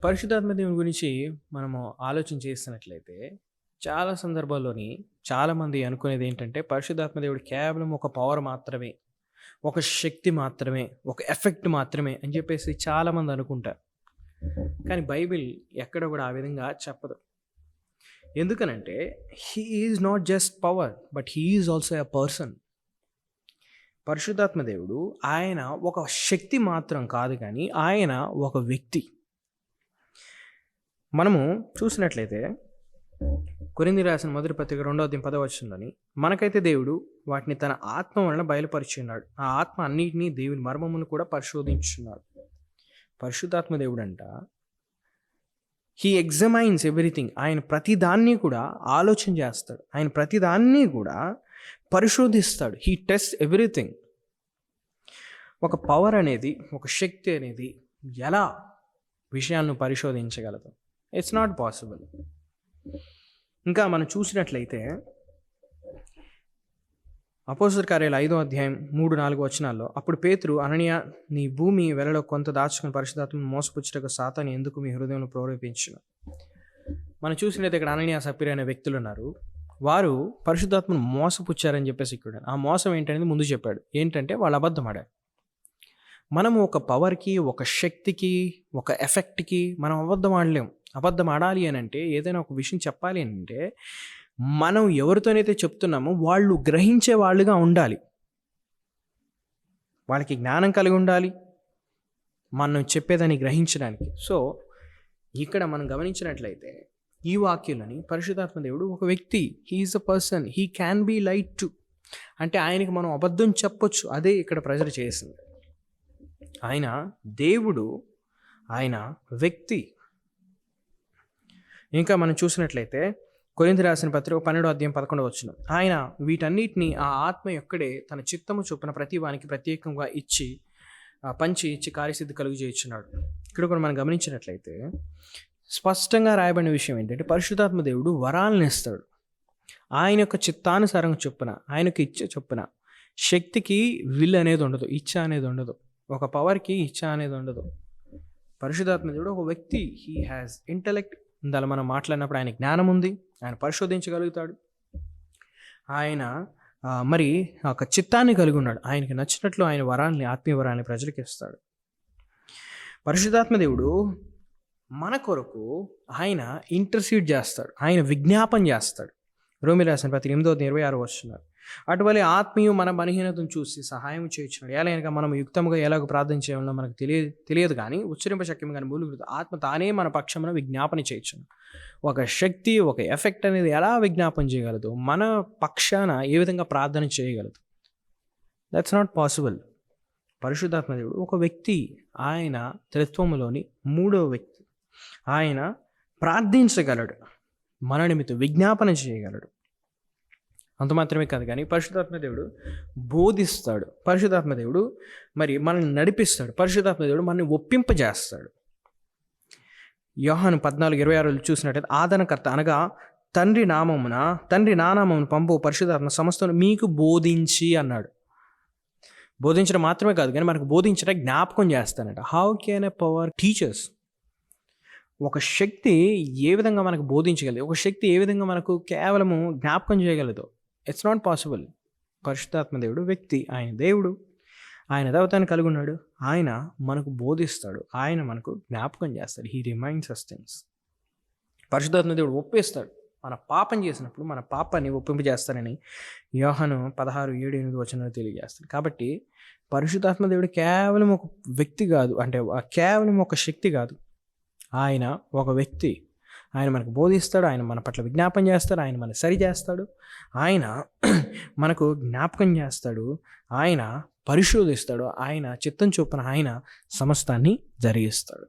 పరిశుద్ధాత్మ దేవుని గురించి మనము ఆలోచన చేస్తున్నట్లయితే, చాలా సందర్భాల్లోని చాలామంది అనుకునేది ఏంటంటే, పరిశుద్ధాత్మ దేవుడు కేవలం ఒక పవర్ మాత్రమే, ఒక శక్తి మాత్రమే, ఒక ఎఫెక్ట్ మాత్రమే అని చెప్పేసి చాలామంది అనుకుంటారు. కానీ బైబిల్ ఎక్కడ కూడా ఆ విధంగా చెప్పదు. ఎందుకనంటే, he is not just power, but he is also a person. పరిశుద్ధాత్మ దేవుడు ఆయన ఒక శక్తి మాత్రం కాదు, కానీ ఆయన ఒక వ్యక్తి. మనము చూసినట్లయితే కొరింథీ రాసిన మొదటి పత్రిక 2:10 మనకైతే దేవుడు వాటిని తన ఆత్మ వలన బయలుపరిచి ఉన్నాడు. ఆ ఆత్మ అన్నిటినీ దేవుని మర్మమును కూడా పరిశోధించున్నాడు. పరిశుద్ధాత్మ దేవుడు అంట, హీ ఎగ్జమైన్స్ ఎవ్రీథింగ్. ఆయన ప్రతిదాన్ని కూడా ఆలోచన చేస్తాడు, ఆయన ప్రతిదాన్ని కూడా పరిశోధిస్తాడు. He test everything. ఒక పవర్ అనేది, ఒక శక్తి అనేది ఎలా విషయాలను పరిశోధించగలదు? It's not possible. ఇంకా మనం చూసినట్లయితే అపోస్తలుల కార్యాలు 5:3-4 అప్పుడు పేతురు, అననీయ, నీ భూమి వెలలో కొంత దాచుకుని పరిశుద్ధాత్మను మోసపుచ్చుటకు సాతాను ఎందుకు మీ హృదయంలో ప్రేరేపించును? మనం చూసినట్లయితే ఇక్కడ అననీయ, సప్పీరా అనే వ్యక్తులు ఉన్నారు. వారు పరిశుద్ధాత్మను మోసపుచ్చారని చెప్పేసి ఇక్కడ ఆ మోసం ఏంటనేది ముందు చెప్పాడు. ఏంటంటే వాళ్ళు అబద్ధం ఆడారు. మనము ఒక పవర్కి, ఒక శక్తికి, ఒక ఎఫెక్ట్కి మనం అబద్ధం ఆడలేము. అబద్ధం ఆడాలి అని అంటే, ఏదైనా ఒక విషయం చెప్పాలి అని అంటే, మనం ఎవరితోనైతే చెప్తున్నామో వాళ్ళు గ్రహించే వాళ్ళుగా ఉండాలి. వాళ్ళకి జ్ఞానం కలిగి ఉండాలి మనం చెప్పేదాన్ని గ్రహించడానికి. సో ఇక్కడ మనం గమనించినట్లయితే ఈ వాక్యాలని పరిశుద్ధాత్మ దేవుడు ఒక వ్యక్తి. He is a person, he can be lied to. అంటే ఆయనకి మనం అబద్ధం చెప్పొచ్చు. అదే ఇక్కడ ప్రజలు చేసింది. ఆయన దేవుడు, ఆయన వ్యక్తి. ఇంకా మనం చూసినట్లయితే కొరింథీ రాసిన పత్రిక 12:11 ఆయన వీటన్నిటిని ఆ ఆత్మ యొక్కడే తన చిత్తము చొప్పున ప్రతి వానికి ప్రత్యేకంగా పంచి కార్యసిద్ధి కలుగు చేయించున్నాడు. ఇక్కడ కూడా మనం గమనించినట్లయితే స్పష్టంగా రాయబడిన విషయం ఏంటంటే, పరిశుద్ధాత్మ దేవుడు వరాలను ఇస్తాడు. ఆయన యొక్క చిత్తానుసారం చొప్పున, ఆయనకు ఇచ్చ చొప్పున. శక్తికి విల్ అనేది ఉండదు, ఇచ్చ అనేది ఉండదు. ఒక పవర్కి ఇచ్చ అనేది ఉండదు. పరిశుద్ధాత్మ దేవుడు ఒక వ్యక్తి. He has intellect. ఇందాక మనం మాట్లాడినప్పుడు ఆయన జ్ఞానం ఉంది, ఆయన పరిశోధించగలుగుతాడు, ఆయన మరి ఒక చిత్తాన్ని కలిగి ఉన్నాడు. ఆయనకి నచ్చినట్లు ఆయన వరాల్ని, ఆత్మీయ వరాల్ని ప్రజలకు ఇస్తాడు. పరిశుద్ధాత్మ దేవుడు మన కొరకు ఆయన ఇంటర్సీడ్ చేస్తాడు, ఆయన విజ్ఞాపన చేస్తాడు. రోమీయులకు రాసిన పత్రిక 8:26 అటువలే ఆత్మీయ మన బలహీనతను చూసి సహాయం చేయించున్నాడు. ఎలాగనగా మనం యుక్తంగా ఎలాగ ప్రార్థన చేయాలో మనకు తెలియదు కానీ ఉచ్చరింపశక్యం కానీ మూలుగుతుంది. ఆత్మ తానే మన పక్షమున విజ్ఞాపన చేయించును. ఒక శక్తి, ఒక ఎఫెక్ట్ అనేది ఎలా విజ్ఞాపన చేయగలదు, మన పక్షాన ఏ విధంగా ప్రార్థన చేయగలదు? That's not possible. పరిశుద్ధాత్మ దేవుడు ఒక వ్యక్తి. ఆయన త్రిత్వములోని 3వ వ్యక్తి. ఆయన ప్రార్థించగలడు, మన నిమిత్తం విజ్ఞాపన చేయగలడు. అంత మాత్రమే కాదు కానీ పరిశుద్ధాత్మ దేవుడు బోధిస్తాడు. పరిశుద్ధాత్మ దేవుడు మరి మనల్ని నడిపిస్తాడు. పరిశుద్ధాత్మ దేవుడు మనల్ని ఒప్పింపజేస్తాడు. యోహాను 14:26 చూసినట్టయితే, ఆదరణకర్త అనగా తండ్రి నా నామమును పంపు పరిశుద్ధాత్మ సమస్తను మీకు బోధించి అన్నాడు. బోధించడం మాత్రమే కాదు కానీ మనకు బోధించడం జ్ఞాపకం చేస్తానంట. How can a power teachers? ఒక శక్తి ఏ విధంగా మనకు బోధించగలదు, ఒక శక్తి ఏ విధంగా మనకు కేవలము జ్ఞాపకం చేయగలదు? It's not possible. పరిశుద్ధాత్మ దేవుడు వ్యక్తి, ఆయన దేవుడు, ఆయన దైవత్వాన్ని కలిగి ఉన్నాడు. ఆయన మనకు బోధిస్తాడు, ఆయన మనకు జ్ఞాపకం చేస్తాడు. He reminds us things. పరిశుద్ధాత్మ దేవుడు ఒప్పిస్తాడు. మన పాపం చేసినప్పుడు మన పాపాన్ని ఒప్పింపజేస్తారని యోహాను 16:7-8 తెలియజేస్తాడు. కాబట్టి పరిశుద్ధాత్మ దేవుడు కేవలం ఒక వ్యక్తి కాదు, అంటే కేవలం ఒక శక్తి కాదు. ఆయన ఒక వ్యక్తి. ఆయన మనకు బోధిస్తాడు, ఆయన మన పట్ల విజ్ఞాపన చేస్తాడు, ఆయన మన సరి చేస్తాడు, ఆయన మనకు జ్ఞాపకం చేస్తాడు, ఆయన పరిశోధిస్తాడు, ఆయన చిత్తం చొప్పున ఆయన సమస్తాన్ని జరిగిస్తాడు.